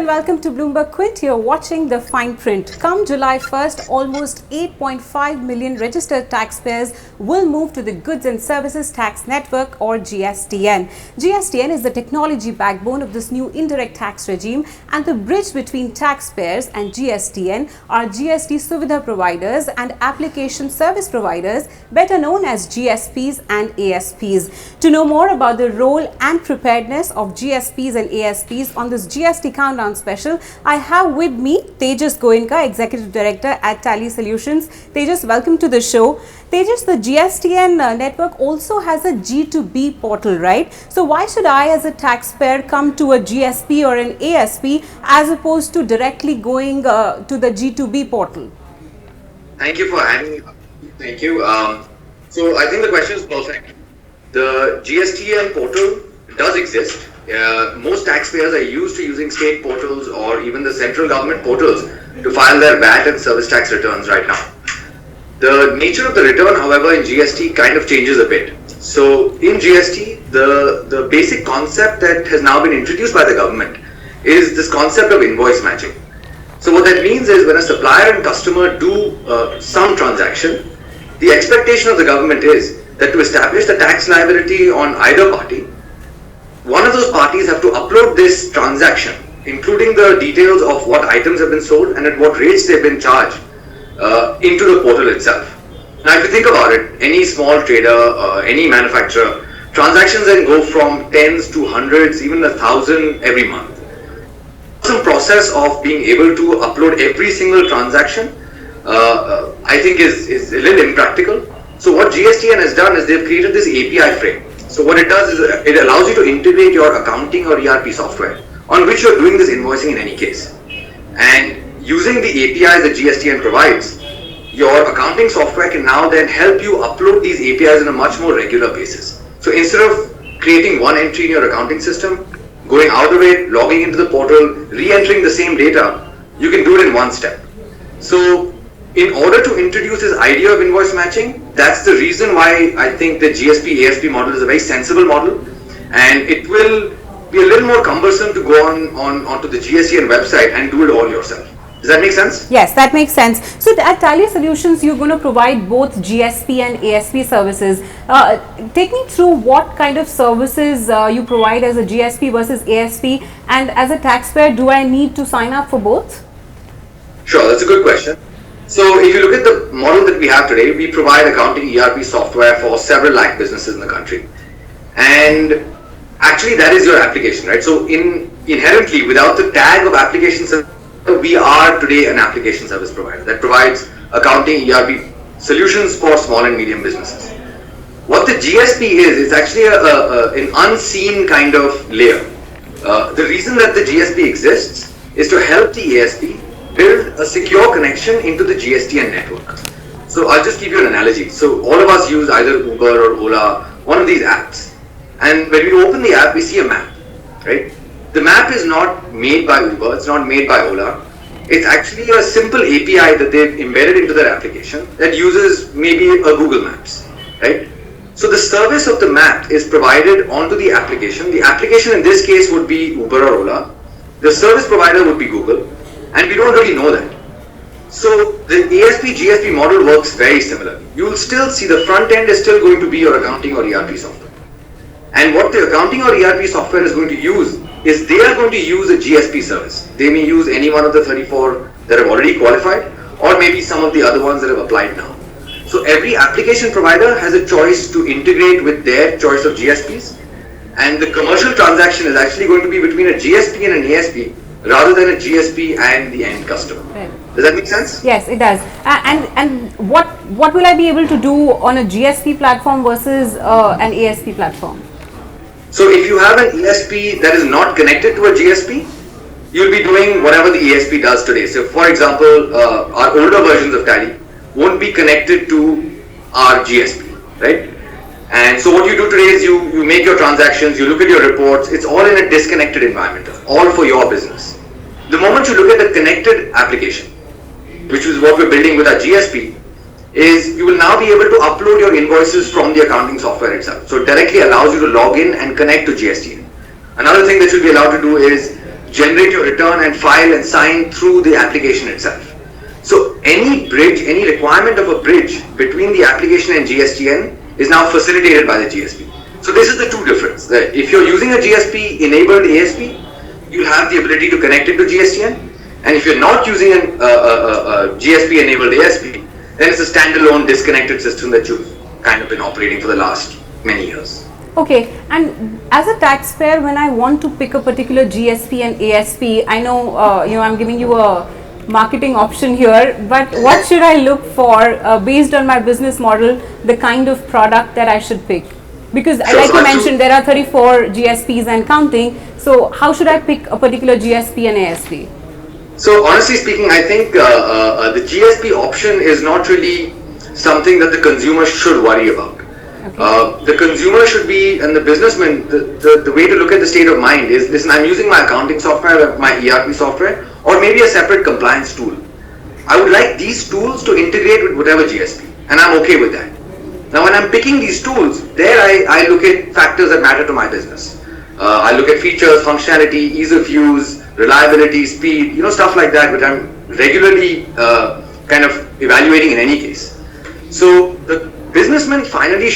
welcome to BloombergQuint. You're watching the fine print. Come July 1st, almost 8.5 million registered taxpayers will move to the Goods and Services Tax Network or GSTN. GSTN is the technology backbone of this new indirect tax regime, and the bridge between taxpayers and GSTN are GST Suvidha providers and application service providers, better known as GSPs and ASPs. To know more about the role and preparedness of GSPs and ASPs on this GST Countdown special, I have with me Tejas Goenka, Executive Director at Tally Solutions. Tejas, welcome to the show. Tejas, the GSTN network also has a G2B portal, right? So why should I as a taxpayer come to a GSP or an ASP as opposed to directly going to the G2B portal? Thank you for having me. Thank you. So I think the question is perfect. The GSTN portal does exist. Most taxpayers are used to using state portals or even the central government portals to file their VAT and service tax returns right now. The nature of the return, however, in GST kind of changes a bit. So in GST, the basic concept that has now been introduced by the government is this concept of invoice matching. So what that means is when a supplier and customer do some transaction, the expectation of the government is that to establish the tax liability on either party, one of those parties have to upload this transaction, including the details of what items have been sold and at what rates they've been charged, into the portal itself. Now, if you think about it, any small trader, any manufacturer, transactions then go from tens to hundreds, even 1,000 every month. Some process of being able to upload every single transaction, I think is a little impractical. So what GSTN has done is they've created this API frame. So what it does is it allows you to integrate your accounting or ERP software on which you're doing this invoicing in any case. And using the APIs that GSTN provides, your accounting software can now then help you upload these APIs on a much more regular basis. So instead of creating one entry in your accounting system, going out of it, logging into the portal, re-entering the same data, you can do it in one step. So in order to introduce this idea of invoice matching, that's the reason why I think the GSP ASP model is a very sensible model, and it will be a little more cumbersome to go onto the GSTN website and do it all yourself. Does that make sense? Yes, that makes sense. So at Tally Solutions, you're going to provide both GSP and ASP services. Take me through what kind of services you provide as a GSP versus ASP, and as a taxpayer, do I need to sign up for both? Sure, that's a good question. So if you look at the model that we have today, we provide accounting ERP software for several lakh businesses in the country. And actually that is your application, right? So inherently, without the tag of application service, we are today an application service provider that provides accounting ERP solutions for small and medium businesses. What the GSP is actually an unseen kind of layer. The reason that the GSP exists is to help the ASP build a secure connection into the GSTN network. So I'll just give you an analogy. So all of us use either Uber or Ola, one of these apps. And when we open the app, we see a map, right? The map is not made by Uber, it's not made by Ola. It's actually a simple API that they've embedded into their application that uses maybe a Google Maps, right? So the service of the map is provided onto the application. The application in this case would be Uber or Ola. The service provider would be Google. And we don't really know that. So the ASP GSP model works very similarly. You will still see the front end is still going to be your accounting or ERP software. And what the accounting or ERP software is going to use is they are going to use a GSP service. They may use any one of the 34 that have already qualified, or maybe some of the other ones that have applied now. So every application provider has a choice to integrate with their choice of GSPs, and the commercial transaction is actually going to be between a GSP and an ASP rather than a GSP and the end customer. Right. Does that make sense? Yes, it does. And what will I be able to do on a GSP platform versus an ASP platform? So if you have an ASP that is not connected to a GSP, you'll be doing whatever the ASP does today. So for example, our older versions of Tally won't be connected to our GSP, right? And so what you do today is you make your transactions, you look at your reports, it's all in a disconnected environment, all for your business. The moment you look at the connected application, which is what we're building with our GSP, is you will now be able to upload your invoices from the accounting software itself. So it directly allows you to log in and connect to GSTN. Another thing that you'll be allowed to do is generate your return and file and sign through the application itself. So any bridge, any requirement of a bridge between the application and GSTN is now facilitated by the GSP. So this is the two difference. If you're using a GSP enabled ASP, you'll have the ability to connect it to GSTN. And if you're not using a GSP enabled ASP, then it's a standalone disconnected system that you've kind of been operating for the last many years. Okay, and as a taxpayer, when I want to pick a particular GSP and ASP, I know I'm giving you a marketing option here, but what should I look for based on my business model, the kind of product that I should pick? Because sure, like you mentioned, there are 34 GSPs and counting. So how should I pick a particular GSP and ASP? So honestly speaking, I think the GSP option is not really something that the consumer should worry about. Okay. The consumer should be, and the businessman, the way to look at the state of mind is, listen, I'm using my accounting software, my ERP software, or maybe a separate compliance tool. I would like these tools to integrate with whatever GSP, and I'm okay with that. Now when I'm picking these tools, there I look at factors that matter to my business. I look at features, functionality, ease of use, reliability, speed, stuff like that, which I'm regularly kind of evaluating in any case. So the businessman finally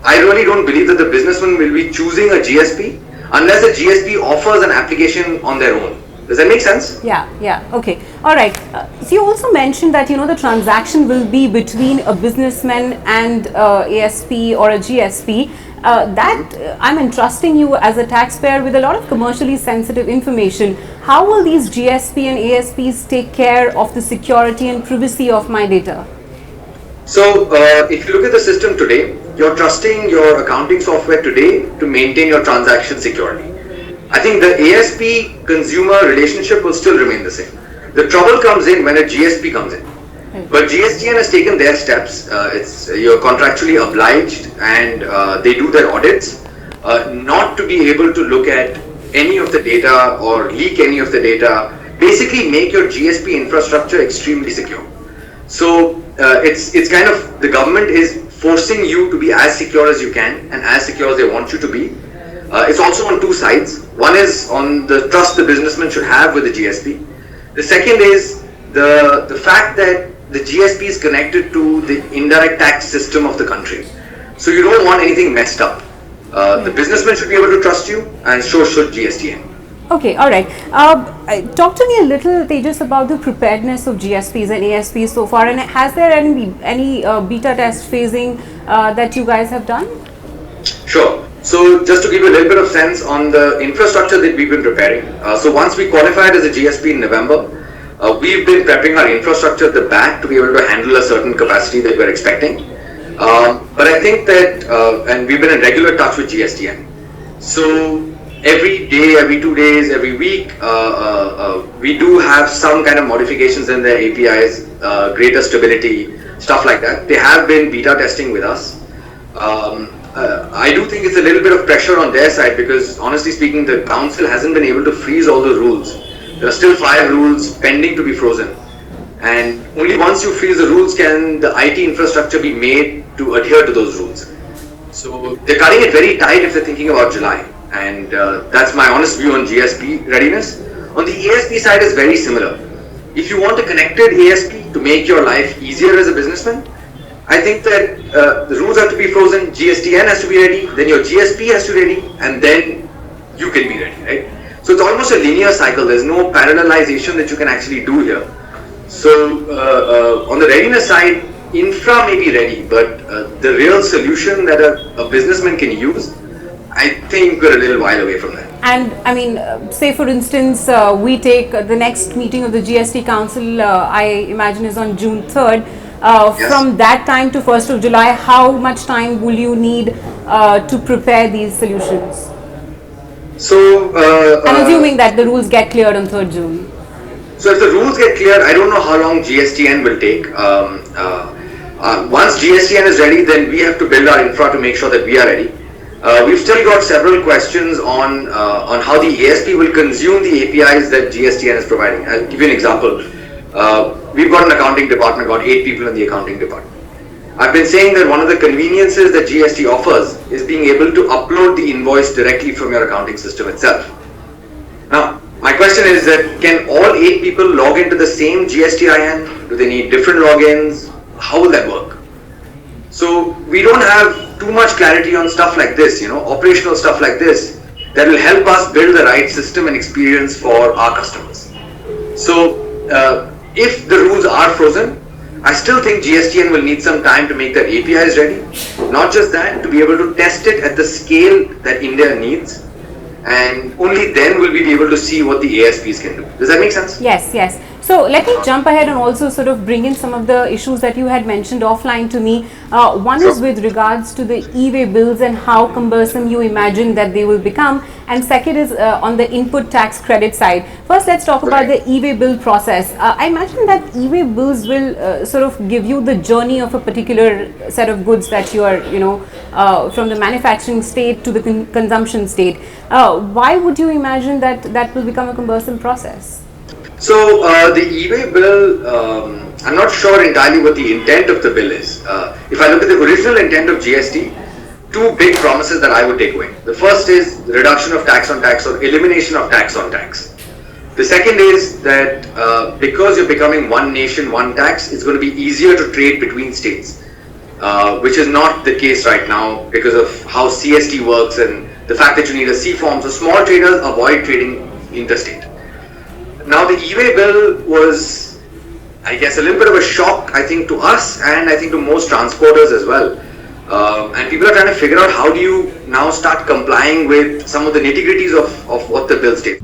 I really don't believe that the businessman will be choosing a GSP unless the GSP offers an application on their own. Does that make sense? Yeah, okay. All right. So you also mentioned that, the transaction will be between a businessman and ASP or a GSP. That I'm entrusting you as a taxpayer with a lot of commercially sensitive information. How will these GSP and ASPs take care of the security and privacy of my data? So if you look at the system today, you're trusting your accounting software today to maintain your transaction security. I think the ASP consumer relationship will still remain the same. The trouble comes in when a GSP comes in. But GSTN has taken their steps. You're contractually obliged, and they do their audits, not to be able to look at any of the data or leak any of the data. Basically, make your GSP infrastructure extremely secure. So it's kind of, the government is forcing you to be as secure as you can and as secure as they want you to be. It's also on two sides. One is on the trust the businessman should have with the GSP. The second is the fact that the GSP is connected to the indirect tax system of the country. So you don't want anything messed up. The businessman should be able to trust you, and so should GSTN. Okay, all right. Talk to me a little, Tejas, about the preparedness of GSPs and ASPs so far, and has there any beta test phasing that you guys have done? Sure. So just to give you a little bit of sense on the infrastructure that we've been preparing. So once we qualified as a GSP in November, we've been prepping our infrastructure at the back to be able to handle a certain capacity that we're expecting. But I think that, and we've been in regular touch with GSTN. So every day, every 2 days, every week, we do have some kind of modifications in their APIs, greater stability, stuff like that. They have been beta testing with us. I do think it's a little bit of pressure on their side because, honestly speaking, the council hasn't been able to freeze all the rules. There are still 5 rules pending to be frozen. And only once you freeze the rules can the IT infrastructure be made to adhere to those rules. So they're cutting it very tight if they're thinking about July. And that's my honest view on GSP readiness. On the ASP side is very similar. If you want a connected ASP to make your life easier as a businessman, I think that the rules have to be frozen, GSTN has to be ready, then your GSP has to be ready, and then you can be ready, right? So it's almost a linear cycle. There's no parallelization that you can actually do here. So on the readiness side, infra may be ready, but the real solution that a businessman can use, I think we're a little while away from that. And I mean, say for instance, we take the next meeting of the GST Council, I imagine is on June 3rd. Yes. From that time to 1st of July, how much time will you need to prepare these solutions? So, I'm assuming that the rules get cleared on 3rd June. So if the rules get cleared, I don't know how long GSTN will take. Once GSTN is ready, then we have to build our infra to make sure that we are ready. We've still got several questions on how the ASP will consume the APIs that GSTN is providing. I'll give you an example. We've got an accounting department, got 8 people in the accounting department. I've been saying that one of the conveniences that GST offers is being able to upload the invoice directly from your accounting system itself. Now, my question is that can all 8 people log into the same GSTIN? Do they need different logins? How will that work? So we don't have too much clarity on stuff like this, operational stuff like this that will help us build the right system and experience for our customers. So if the rules are frozen, I still think GSTN will need some time to make their APIs ready. Not just that, to be able to test it at the scale that India needs. And only then will we be able to see what the ASPs can do. Does that make sense? Yes, yes. So let me jump ahead and also sort of bring in some of the issues that you had mentioned offline to me. One is with regards to the e-way bills and how cumbersome you imagine that they will become. And second is on the input tax credit side. First, let's talk about the e-way bill process. I imagine that e-way bills will sort of give you the journey of a particular set of goods that you are, from the manufacturing state to the consumption state. Why would you imagine that that will become a cumbersome process? So the e-way bill, I'm not sure entirely what the intent of the bill is. If I look at the original intent of GST, 2 big promises that I would take away. The first is the reduction of tax on tax or elimination of tax on tax. The second is that because you're becoming one nation, one tax, it's going to be easier to trade between states, which is not the case right now because of how CST works and the fact that you need a C form. So small traders avoid trading interstate. Now the e-way bill was, I guess, a little bit of a shock, I think, to us and I think to most transporters as well. And people are trying to figure out how do you now start complying with some of the nitty-gritties of what the bill states.